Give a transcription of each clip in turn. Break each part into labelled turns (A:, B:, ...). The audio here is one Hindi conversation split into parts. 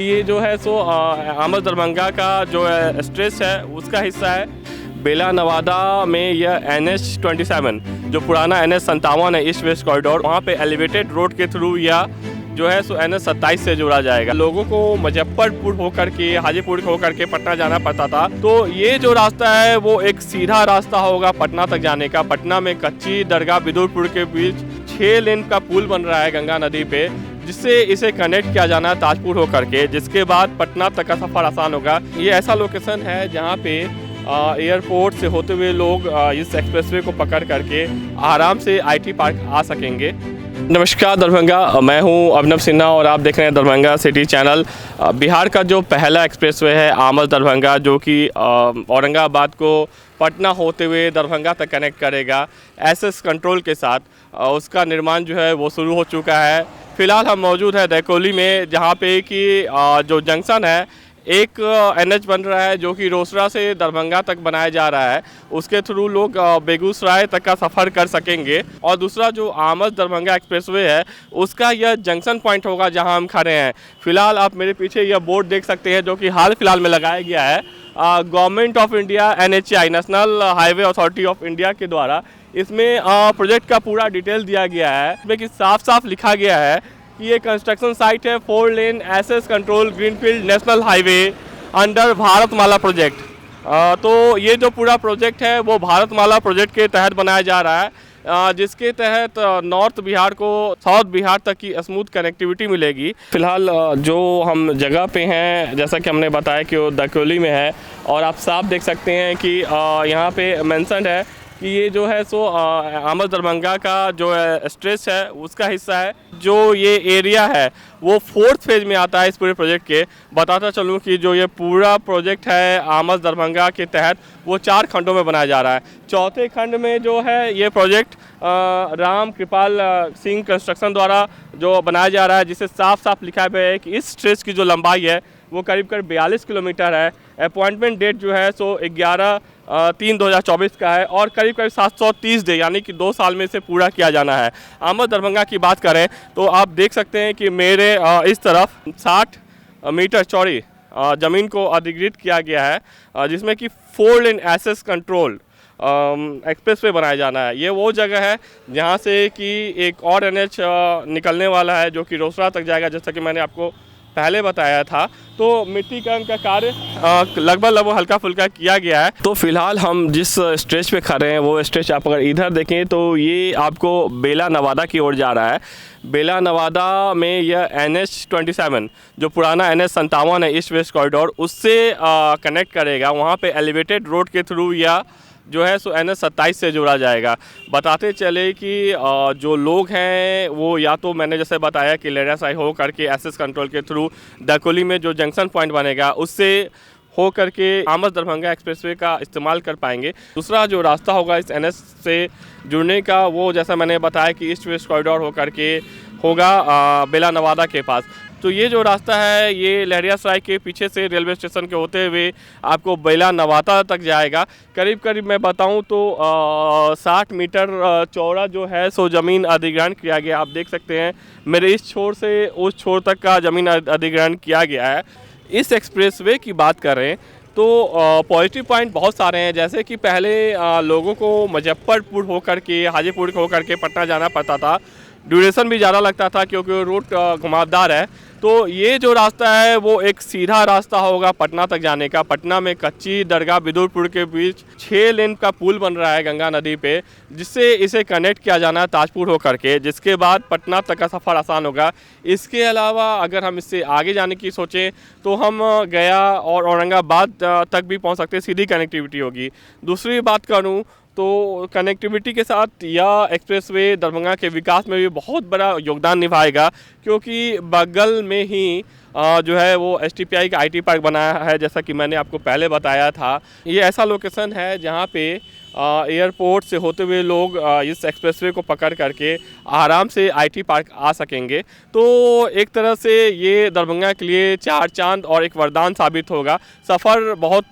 A: ये जो है सो आमद दरभंगा का जो स्ट्रेच है उसका हिस्सा है। बेला नवादा में यह NH-27 जो पुराना NH-57 है ईस्ट वेस्ट कॉरिडोर, वहाँ पे एलिवेटेड रोड के थ्रू या जो है सो NH-27 से जोड़ा जाएगा। लोगों को मुजफ्फरपुर होकर के हाजीपुर होकर के पटना जाना पड़ता था, तो ये जो रास्ता है वो एक सीधा रास्ता होगा पटना तक जाने का। पटना में कच्ची दरगाह बिदुरपुर के बीच 6 लेन का पुल बन रहा है गंगा नदी पे, जिससे इसे कनेक्ट किया जाना है ताजपुर होकर के, जिसके बाद पटना तक का सफ़र आसान होगा। ये ऐसा लोकेशन है जहाँ पे एयरपोर्ट से होते हुए लोग इस एक्सप्रेसवे को पकड़ करके आराम से IT पार्क आ सकेंगे। नमस्कार दरभंगा, मैं हूं अभिनव सिन्हा और आप देख रहे हैं दरभंगा सिटी चैनल। बिहार का जो पहला एक्सप्रेसवे है आमद दरभंगा, जो कि औरंगाबाद को पटना होते हुए दरभंगा तक कनेक्ट करेगा SS कंट्रोल के साथ, उसका निर्माण जो है वो शुरू हो चुका है। फ़िलहाल हम मौजूद है दैकोली में, जहाँ पे कि जो जंक्शन है एक NH बन रहा है जो कि रोसड़ा से दरभंगा तक बनाया जा रहा है, उसके थ्रू लोग बेगूसराय तक का सफ़र कर सकेंगे। और दूसरा जो आमद दरभंगा एक्सप्रेसवे है उसका यह जंक्शन पॉइंट होगा जहां हम खड़े हैं। फ़िलहाल आप मेरे पीछे यह बोर्ड देख सकते हैं जो कि हाल फिलहाल में लगाया गया है government of India NHAI national highway authority of India के द्वारा। इसमें प्रोजेक्ट का पूरा डिटेल दिया गया है, इसमें कि साफ साफ लिखा गया है कि ये कंस्ट्रक्शन साइट है 4 लेन SS control greenfield national highway under Bharatmala project. तो ये जो पूरा प्रोजेक्ट है वो भारतमाला प्रोजेक्ट के तहत बनाया जा रहा है, जिसके तहत नॉर्थ बिहार को साउथ बिहार तक की स्मूथ कनेक्टिविटी मिलेगी। फिलहाल जो हम जगह पे हैं, जैसा कि हमने बताया कि वो दैकोली में है, और आप साफ देख सकते हैं कि यहाँ पे मेंशन है कि ये जो है सो आमद दरभंगा का जो स्ट्रेच है उसका हिस्सा है। जो ये एरिया है वो 4th फेज में आता है इस पूरे प्रोजेक्ट के। बताता चलूँ कि जो ये पूरा प्रोजेक्ट है आमद दरभंगा के तहत वो 4 खंडों में बनाया जा रहा है। चौथे खंड में जो है ये प्रोजेक्ट राम कृपाल सिंह कंस्ट्रक्शन द्वारा जो बनाया जा रहा है, जिसे साफ साफ लिखा गया है कि इस स्ट्रेच की जो लंबाई है वो करीब 42 किलोमीटर है। अपॉइंटमेंट डेट जो है सो 11/3/2024 का है, और करीब 730 डे यानी कि 2 साल में इसे पूरा किया जाना है। आमद दरभंगा की बात करें तो आप देख सकते हैं कि मेरे इस तरफ 60 मीटर चौड़ी ज़मीन को अधिग्रहित किया गया है, जिसमें कि 4 लेन SS कंट्रोल एक्सप्रेसवे बनाया जाना है। ये वो जगह है जहाँ से कि एक और NH निकलने वाला है जो कि रोसड़ा तक जाएगा, जैसा कि मैंने आपको पहले बताया था। तो मिट्टीकरण का कार्य लगभग हल्का फुल्का किया गया है। तो फिलहाल हम जिस स्ट्रेच पे खड़े हैं वो स्ट्रेच आप अगर इधर देखें तो ये आपको बेला नवादा की ओर जा रहा है। बेला नवादा में यह NH-27 जो पुराना NH-57 है ईस्ट वेस्ट कॉरिडोर, उससे कनेक्ट करेगा। वहाँ पे एलिवेटेड रोड के थ्रू या जो है सो NH-27 से जोड़ा जाएगा। बताते चले कि जो लोग हैं वो या तो मैंने जैसे बताया कि लहरियासराय हो करके SS कंट्रोल के थ्रू दैकोली में जो जंक्शन पॉइंट बनेगा उससे हो करके आमद दरभंगा एक्सप्रेसवे का इस्तेमाल कर पाएंगे। दूसरा जो रास्ता होगा इस NH से जुड़ने का वो जैसा मैंने बताया कि ईस्ट वेस्ट कॉरिडोर हो करके होगा बेला नवादा के पास। तो ये जो रास्ता है ये लहरियासराय के पीछे से रेलवे स्टेशन के होते हुए आपको बेला नवादा तक जाएगा। करीब करीब मैं बताऊं तो 60 मीटर चौड़ा जो है सो ज़मीन अधिग्रहण किया गया। आप देख सकते हैं मेरे इस छोर से उस छोर तक का ज़मीन अधिग्रहण किया गया है। इस एक्सप्रेसवे की बात करें तो पॉजिटिव पॉइंट बहुत सारे हैं, जैसे कि पहले लोगों को मुजफ्फरपुर होकर के हाजीपुर होकर के पटना जाना पड़ता था, ड्यूरेशन भी ज़्यादा लगता था क्योंकि रूट घुमावदार है। तो ये जो रास्ता है वो एक सीधा रास्ता होगा पटना तक जाने का। पटना में कच्ची दरगाह बिदुरपुर के बीच 6 लेन का पुल बन रहा है गंगा नदी पे, जिससे इसे कनेक्ट किया जाना है ताजपुर होकर के, जिसके बाद पटना तक का सफ़र आसान होगा। इसके अलावा अगर हम इससे आगे जाने की सोचें तो हम गया और औरंगाबाद तक भी पहुँच सकते हैं, सीधी कनेक्टिविटी होगी। दूसरी बात करूँ तो कनेक्टिविटी के साथ यह एक्सप्रेसवे दरभंगा के विकास में भी बहुत बड़ा योगदान निभाएगा, क्योंकि बगल में ही जो है वो STPI का IT पार्क बनाया है, जैसा कि मैंने आपको पहले बताया था। ये ऐसा लोकेशन है जहाँ पे एयरपोर्ट से होते हुए लोग इस एक्सप्रेसवे को पकड़ करके आराम से IT पार्क आ सकेंगे। तो एक तरह से ये दरभंगा के लिए 4 चांद और एक वरदान साबित होगा। सफ़र बहुत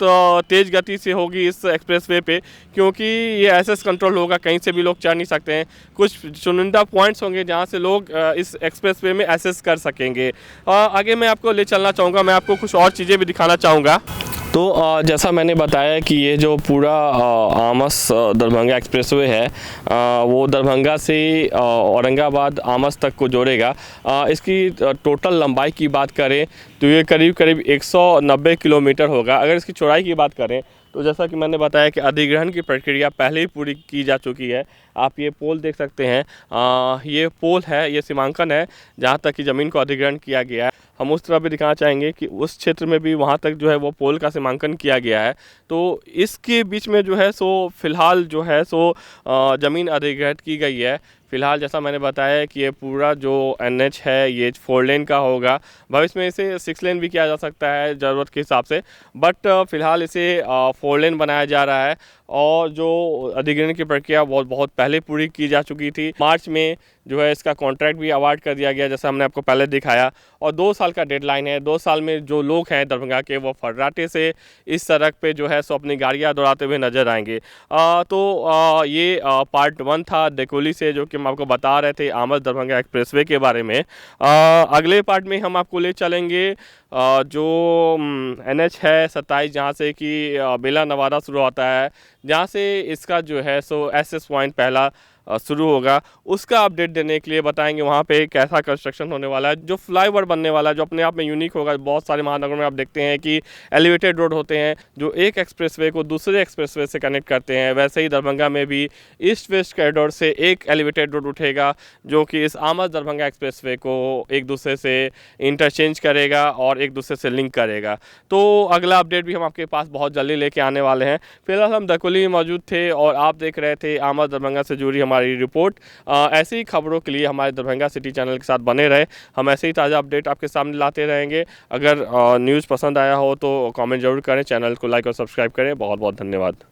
A: तेज़ गति से होगी इस एक्सप्रेसवे पे, क्योंकि ये SS कंट्रोल होगा, कहीं से भी लोग चढ़ नहीं सकते हैं। कुछ चुनिंदा पॉइंट्स होंगे जहाँ से लोग इस एक्सप्रेसवे में एसेस कर सकेंगे। आगे मैं आपको ले चलना चाहूँगा, मैं आपको कुछ और चीज़ें भी दिखाना चाहूँगा। तो जैसा मैंने बताया कि ये जो पूरा आमस दरभंगा एक्सप्रेसवे है वो दरभंगा से औरंगाबाद आमस तक को जोड़ेगा। इसकी टोटल लंबाई की बात करें तो ये करीब करीब 190 किलोमीटर होगा। अगर इसकी चौड़ाई की बात करें तो जैसा कि मैंने बताया कि अधिग्रहण की प्रक्रिया पहले ही पूरी की जा चुकी है। आप ये पोल देख सकते हैं, ये पोल है, ये सीमांकन है जहाँ तक कि ज़मीन को अधिग्रहण किया गया है। हम उस तरफ भी दिखाना चाहेंगे कि उस क्षेत्र में भी वहाँ तक जो है वो पोल का सीमांकन किया गया है। तो इसके बीच में जो है सो फ़िलहाल जो है सो ज़मीन अधिग्रहित की गई है। फ़िलहाल जैसा मैंने बताया कि ये पूरा जो NH है ये 4 लेन का होगा। भविष्य में इसे 6 लेन भी किया जा सकता है ज़रूरत के हिसाब से, बट फ़िलहाल इसे 4 लेन बनाया जा रहा है। और जो अधिग्रहण की प्रक्रिया बहुत पहले पूरी की जा चुकी थी। मार्च में जो है इसका कॉन्ट्रैक्ट भी अवार्ड कर दिया गया, जैसा हमने आपको पहले दिखाया। और 2 साल का डेडलाइन है। 2 साल में जो लोग हैं दरभंगा के वो फर्राटे से इस सड़क पे जो है सो अपनी गाड़ियाँ दौड़ाते हुए नजर आएंगे। ये पार्ट 1 था डेकोली से, जो कि हम आपको बता रहे थे आमस दरभंगा एक्सप्रेसवे के बारे में। अगले पार्ट में हम आपको ले चलेंगे जो NH है 27, जहाँ से कि बेला नवादा शुरू होता है, जहाँ से इसका जो है सो SS पॉइंट पहला शुरू होगा। उसका अपडेट देने के लिए बताएंगे वहाँ पे कैसा कंस्ट्रक्शन होने वाला है, जो फ्लाईओवर बनने वाला है, जो अपने आप में यूनिक होगा। बहुत सारे महानगरों में आप देखते हैं कि एलिवेटेड रोड होते हैं जो एक एक्सप्रेसवे को दूसरे एक्सप्रेसवे से कनेक्ट करते हैं। वैसे ही दरभंगा में भी ईस्ट वेस्ट कॉरिडोर से एक एलिवेटेड रोड उठेगा जो कि इस आमस दरभंगा एक्सप्रेसवे को एक दूसरे से इंटरचेंज करेगा और एक दूसरे से लिंक करेगा। तो अगला अपडेट भी हम आपके पास बहुत जल्दी लेके आने वाले हैं। फिलहाल हम दकोली में मौजूद थे और आप देख रहे थे आमस दरभंगा से जुड़ी हमारी रिपोर्ट। ऐसी ही खबरों के लिए हमारे दरभंगा सिटी चैनल के साथ बने रहे। हम ऐसे ही ताज़ा अपडेट आपके सामने लाते रहेंगे। अगर न्यूज़ पसंद आया हो तो कमेंट जरूर करें, चैनल को लाइक और सब्सक्राइब करें। बहुत बहुत धन्यवाद।